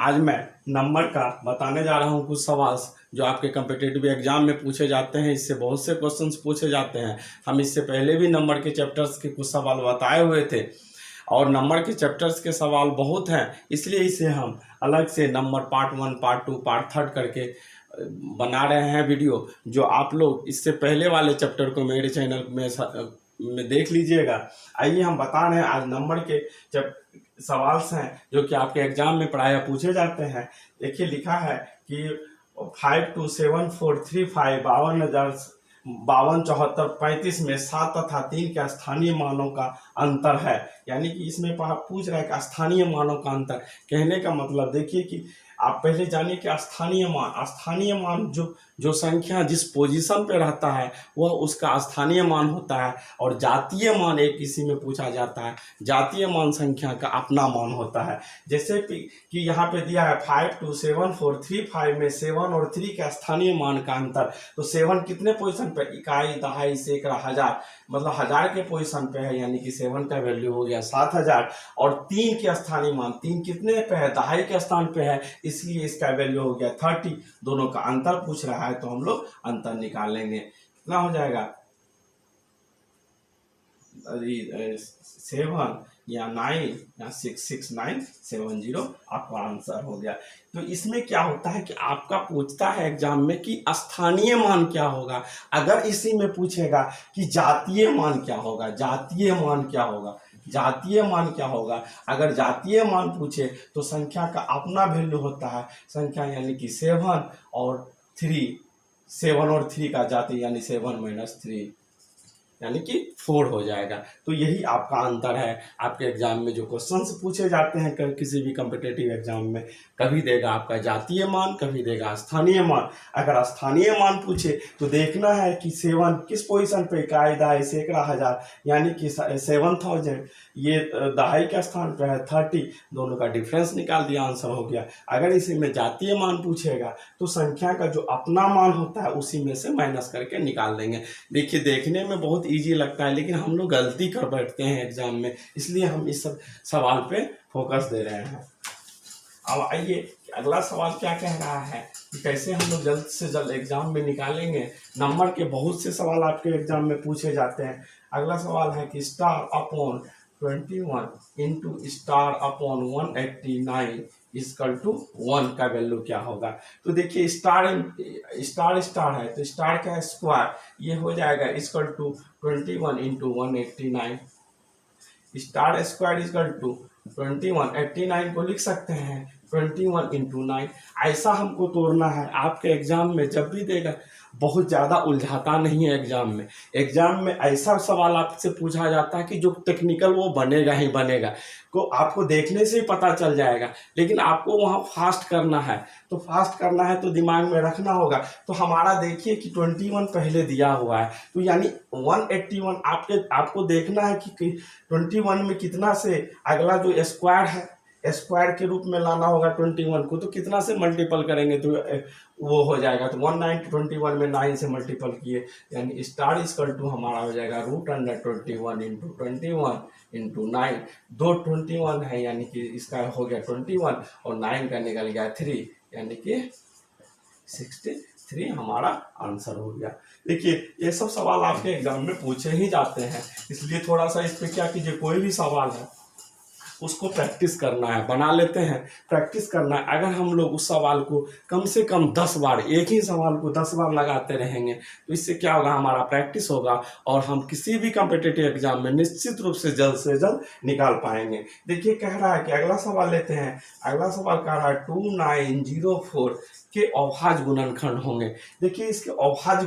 आज मैं नंबर का बताने जा रहा हूँ कुछ सवाल जो आपके कम्पिटिटिव एग्जाम में पूछे जाते हैं। इससे बहुत से क्वेश्चंस पूछे जाते हैं। हम इससे पहले भी नंबर के चैप्टर्स के कुछ सवाल बताए हुए थे और नंबर के चैप्टर्स के सवाल बहुत हैं, इसलिए इसे हम अलग से नंबर पार्ट 1, पार्ट 2, पार्ट 3 करके बना रहे हैं वीडियो। जो आप लोग इससे पहले वाले चैप्टर को मेरे चैनल में देख लीजिएगा। आइए हम बता रहे हैं आज नंबर के सवाल हैं जो कि आपके एग्जाम में प्रायः पूछे जाते हैं। देखिए लिखा है कि 52743 52,7435 में 7 तथा 3 के स्थानीय मानों का अंतर है। यानी कि इसमें पूछ रहा है कि स्थानीय मानों का अंतर। कहने का मतलब देखिए कि आप पहले जानिए कि स्थानीय मान जो संख्या जिस पोजीशन पे रहता है वह उसका स्थानीय मान होता है। और जातीय मान एक इसी में पूछा जाता है। जातीय मान संख्या का अपना मान होता है। जैसे कि यहाँ पे दिया है 52743 में 7 और 3 के स्थानीय मान का अंतर। तो 7 कितने पोजीशन पे, इकाई, दहाई, सैकड़ा, हजार, मतलब हजार के पोजीशन पे है, यानी कि 7 का वैल्यू हो गया 7000। और 3 के स्थानीय मान 3 कितने पे है, दहाई के स्थान पे है, इसलिए इसका वैल्यू हो गया 30। दोनों का अंतर पूछ रहा है तो हम लोग अंतर निकाल लेंगे। कितना हो जाएगा, 7 या 9 या 66970 आपका आंसर हो गया। तो इसमें क्या होता है कि आपका पूछता है एग्जाम में कि स्थानीय मान क्या होगा। अगर इसी में पूछेगा कि जातीय मान क्या होगा, जातीय मान क्या होगा, जातीय मान क्या होगा, अगर जातीय मान पूछे तो संख्या का अपना वैल्यू होता है संख्या, यानी कि 7 और 3 का जातीय, यानी 7 - 3 यानी कि 4 हो जाएगा। तो यही आपका अंतर है। आपके एग्जाम में जो क्वेश्चंस पूछे जाते हैं किसी भी कॉम्पिटिटिव एग्जाम में, कभी देगा आपका जातीय मान, कभी देगा स्थानीय मान। अगर स्थानीय मान पूछे तो देखना है कि 7 किस पोजीशन पे, इकाई, दहाई, सैकड़ा, हजार, यानी कि 7000 ये दहाई के स्थान पे है, 30, दोनों का डिफरेंस निकाल दिया, आंसर हो गया। अगर इसी में जातीय मान पूछेगा तो संख्या का जो अपना मान होता है उसी में से माइनस करके निकाल देंगे। देखिए देखने में बहुत इजी लगता है लेकिन हम लोग गलती कर बैठते हैं एग्जाम में, इसलिए हम इस सब सवाल पे फोकस दे रहे हैं। अब आइए अगला सवाल क्या कह रहा है कि कैसे हम लोग जल्द से जल्द एग्जाम में निकालेंगे। नंबर के बहुत से सवाल आपके एग्जाम में पूछे जाते हैं। अगला सवाल है कि star upon 21 into star upon 189 equal to 1 का वैल्यू क्या होगा। तो देखिए स्टार है तो स्टार का स्क्वायर ये हो जाएगा equal to 21 into 189। Star square equal to 21, 89 को लिख सकते हैं 21 इंटू 9। ऐसा हमको तोड़ना है। आपके एग्जाम में जब भी देगा बहुत ज़्यादा उलझाता नहीं है एग्जाम में ऐसा सवाल आपसे पूछा जाता है कि जो टेक्निकल वो बनेगा ही बनेगा, को आपको देखने से ही पता चल जाएगा। लेकिन आपको वहाँ फास्ट करना है, तो फास्ट करना है तो दिमाग में रखना होगा। तो हमारा देखिए कि 21 पहले दिया हुआ है, तो यानी 181 आपको देखना है कि 21 में कितना से अगला जो स्क्वायर है, स्क्वायर के रूप में लाना होगा 21 को। तो कितना से मल्टीपल करेंगे तो वो हो जाएगा। तो 191 में 9 से मल्टीपल किए, यानी स्टार इक्वल टू हमारा हो जाएगा √21 इंटू 21 इंटू 9। 2 21 है, यानी कि इसका हो गया 21 और 9 का निकल गया 3, यानी कि 63 हमारा आंसर हो गया। देखिए ये सब सवाल आपके एग्जाम में पूछे ही जाते हैं, इसलिए थोड़ा सा इस पर क्या कीजिए, कोई भी सवाल है उसको प्रैक्टिस करना है, बना लेते हैं, प्रैक्टिस करना है। अगर हम लोग उस सवाल को कम से कम 10 बार, एक ही सवाल को 10 बार लगाते रहेंगे तो इससे क्या होगा, हमारा प्रैक्टिस होगा और हम किसी भी कॉम्पिटिटिव एग्जाम में निश्चित रूप से जल्द निकाल पाएंगे। देखिए कह रहा है कि अगला सवाल लेते हैं। अगला सवाल कह रहा है 2904 के अवभाज्य गुणनखंड होंगे। देखिए इसके अवभाज्य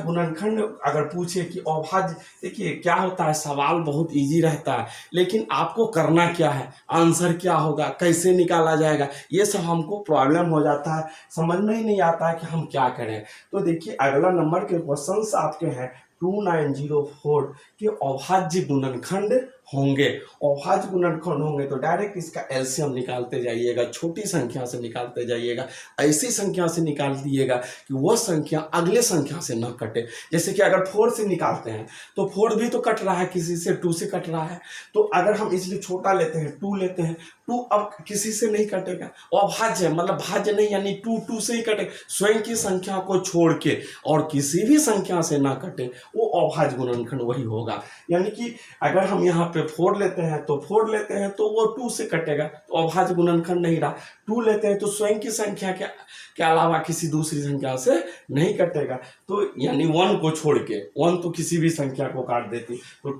गुणनखंड अगर पूछे कि अवभाज्य, देखिए क्या होता है, सवाल बहुत इजी रहता है लेकिन आपको करना क्या है, आंसर क्या होगा, कैसे निकाला जाएगा, ये सब हमको प्रॉब्लम हो जाता है, समझ में ही नहीं आता है कि हम क्या करें। तो देखिए अगला नंबर के क्वेश्चंस आपके हैं 2904 के अवभाज्य गुणनखंड होंगे। अवभाज्य गुणनखंड होंगे तो डायरेक्ट इसका एलसीएम निकालते जाइएगा, छोटी संख्या से निकालते जाइएगा, ऐसी संख्या से निकाल दिएगा कि वह संख्या अगले संख्या से न कटे। जैसे कि अगर 4 से निकालते हैं तो 4 भी तो कट रहा है, किसी से 2 से कट रहा है, तो अगर हम इसलिए छोटा लेते हैं 2 लेते हैं, टू अब किसी से नहीं कटेगा, अभाज्य है, मतलब भाज्य नहीं, यानी टू टू से ही कटे, स्वयं की संख्या को छोड़ के और किसी भी संख्या से ना कटे, वो अभाज्य गुणनखंड वही होगा। यानी कि अगर हम यहाँ पे 4 लेते हैं तो वो 2 से कटेगा, तो अभाज्य गुणनखंड नहीं रहा। 2 लेते हैं तो स्वयं की संख्या के अलावा किसी दूसरी संख्या से नहीं कटेगा, तो यानी 1 को छोड़ के, 1 तो किसी भी संख्या को काट देती, तो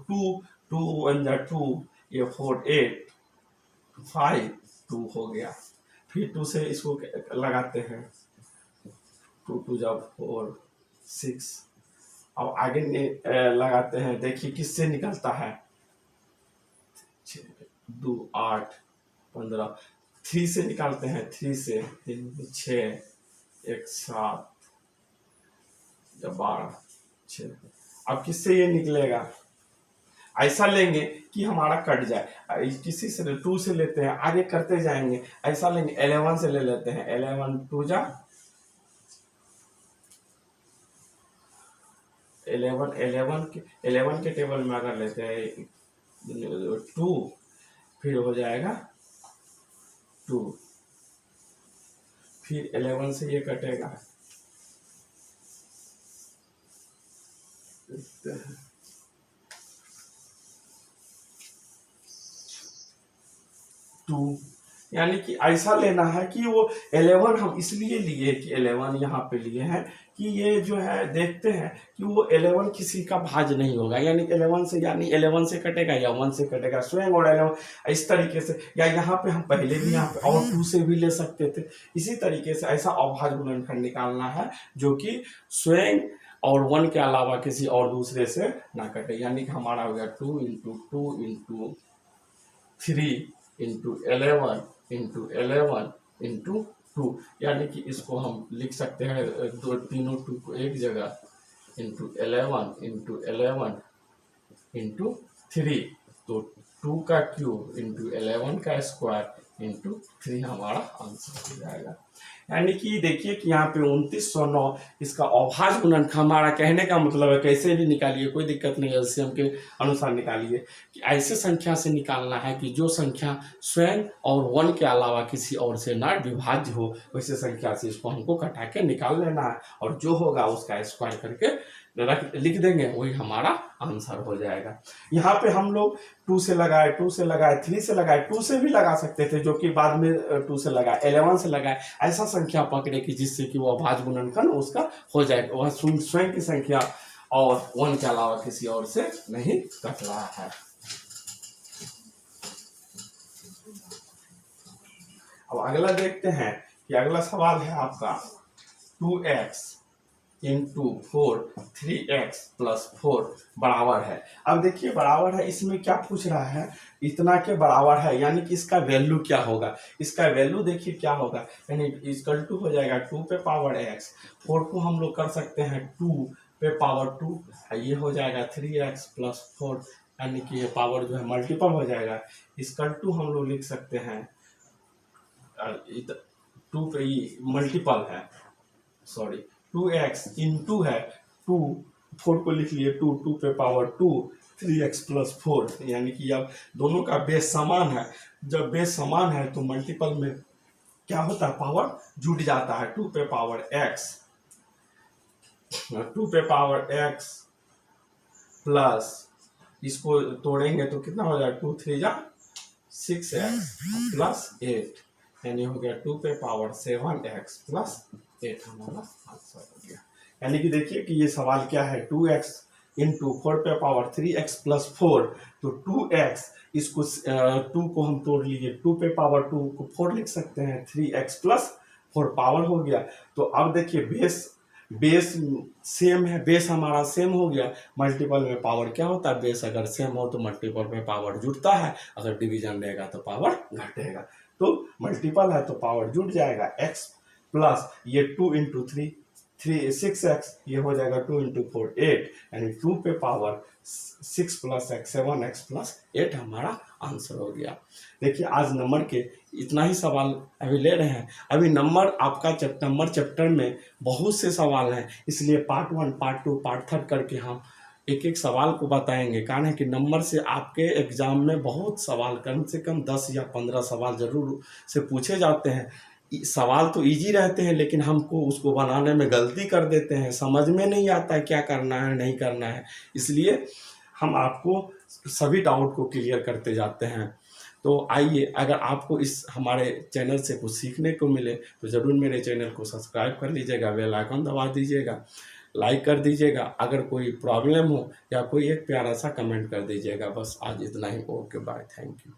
2 1 जा 2, ये 4 8 5 2 हो गया। फिर 2 से इसको लगाते हैं, 2 2 जा 4 6। अब आगे लगाते हैं, देखिए किससे निकलता है, 2 8 15, 3 से निकालते हैं, 3 से 3 6 1 7 12 6। अब किससे ये निकलेगा, ऐसा लेंगे कि हमारा कट जाए, किसी से 2 से लेते हैं, आगे करते जाएंगे, ऐसा लेंगे 11 से ले लेते हैं, 11 2 जा 11 के टेबल में अगर लेते हैं 2, फिर हो जाएगा 2, फिर 11 से ये कटेगा, 2, यानी कि ऐसा लेना है कि वो 11 हम इसलिए लिए कि 11 यहाँ पे लिए हैं कि ये जो है देखते हैं कि वो 11 किसी का भाज्य नहीं होगा, यानी 11 से कटेगा या 1 से कटेगा, स्वयं और 11 इस तरीके से, या यहाँ पे हम पहले भी यहाँ पे और 2 से भी ले सकते थे। इसी तरीके से ऐसा अभाज्य गुणनखंड निकालना है जो कि स्वयं और 1 के अलावा किसी और दूसरे से ना कटे, यानी कि हमारा हो गया 2 × 2 × 3 × 11 × 11 × 2, यानी कि इसको हम लिख सकते हैं तीनों 2 को एक जगह, × 11 × 11 × 3, तो 2 का क्यूब × 11 का स्क्वायर × 3 हमारा आंसर हो जाएगा। यानी कि देखिए कि यहाँ पे 2909 इसका अभाज्य गुणनखंड, हमारा कहने का मतलब है कैसे भी निकालिए, कोई दिक्कत नहीं है, एलसीएम के अनुसार निकालिए, कि ऐसे संख्या से निकालना है कि जो संख्या स्वयं और 1 के अलावा किसी और से ना विभाज्य हो, वैसे संख्या से इसको हमको कटा के निकाल लेना है, और जो होगा उसका स्क्वायर करके लिख देंगे, वही हमारा आंसर हो जाएगा। यहाँ पे हम लोग 2 से लगाए, 3 से लगाए, 2 से भी लगा सकते थे, जो कि बाद में 2 से लगाए, 11 से लगाए, ऐसा संख्या पकड़े कि जिससे कि वो अभाज्य गुणनखंड उसका हो जाए, वह स्वयं की संख्या और 1 के अलावा किसी और से नहीं कट रहा है। अब अगला देखते हैं कि अगला सवाल है आपका 2x × 4 3x + 4 बराबर है। अब देखिए बराबर है, इसमें क्या पूछ रहा है, इतना के बराबर है, यानी कि इसका वैल्यू क्या होगा, इसका वैल्यू देखिए क्या होगा, यानी इक्वल टू हो जाएगा 2 पे पावर x, 4 को हम लोग कर सकते हैं 2 पे पावर 2, ये हो जाएगा 3x + 4, यानी कि ये पावर जो है मल्टीपल हो जाएगा, इक्वल टू हम लोग लिख सकते हैं 2 पे मल्टीपल है, सॉरी 2x × है 2, 4 को लिख लिए 2 पे पावर 2, 3x + 4, यानी कि अब दोनों का बेस समान है, जब बेस समान है तो मल्टीपल में क्या होता है, पावर जुड़ जाता है, 2 पे पावर x, 2 पे पावर x प्लस, इसको तोड़ेंगे तो कितना हो जाएगा, 2 3 जा 6x + 8, यानी हो गया 2 पे पावर 7x + 8 हमारा आंसर हो गया। यानी कि देखिए कि ये सवाल क्या है, 2x × 4 पे पावर 3x + 4, तो 2x, इसको 2 को हम तोड़ लीजिए, 2 पे पावर 2 को 4 लिख सकते हैं, 3x + 4 पावर हो गया। तो अब देखिए बेस सेम है, बेस हमारा सेम हो गया, मल्टीपल में पावर क्या होता है, बेस अगर सेम हो तो मल्टीपल में पावर जुड़ता है, अगर डिवीजन रहेगा तो पावर घटेगा, तो मल्टीपल है तो पावर जुड़ जाएगा, x प्लस ये 2 × 3 6x, ये हो जाएगा 2 × 4 8, यानी 2 पे पावर 6 + x 7x + 8 हमारा आंसर हो गया। देखिए आज नंबर के इतना ही सवाल अभी ले रहे हैं, अभी नंबर आपका नंबर चैप्टर में बहुत से सवाल हैं, इसलिए पार्ट 1 पार्ट 2 पार्ट 3 करके हम एक एक सवाल को बताएंगे। कारण है कि नंबर से आपके एग्ज़ाम में बहुत सवाल, कम से कम 10 या 15 सवाल ज़रूर से पूछे जाते हैं। सवाल तो इजी रहते हैं, लेकिन हमको उसको बनाने में गलती कर देते हैं, समझ में नहीं आता है क्या करना है नहीं करना है। इसलिए हम आपको सभी डाउट को क्लियर करते जाते हैं। तो आइए, अगर आपको इस हमारे चैनल से कुछ सीखने को मिले तो ज़रूर मेरे चैनल को सब्सक्राइब कर लीजिएगा, बेल आइकन दबा दीजिएगा, लाइक कर दीजिएगा। अगर कोई प्रॉब्लम हो या कोई एक प्यारा सा कमेंट कर दीजिएगा। बस आज इतना ही। Okay bye, thank you.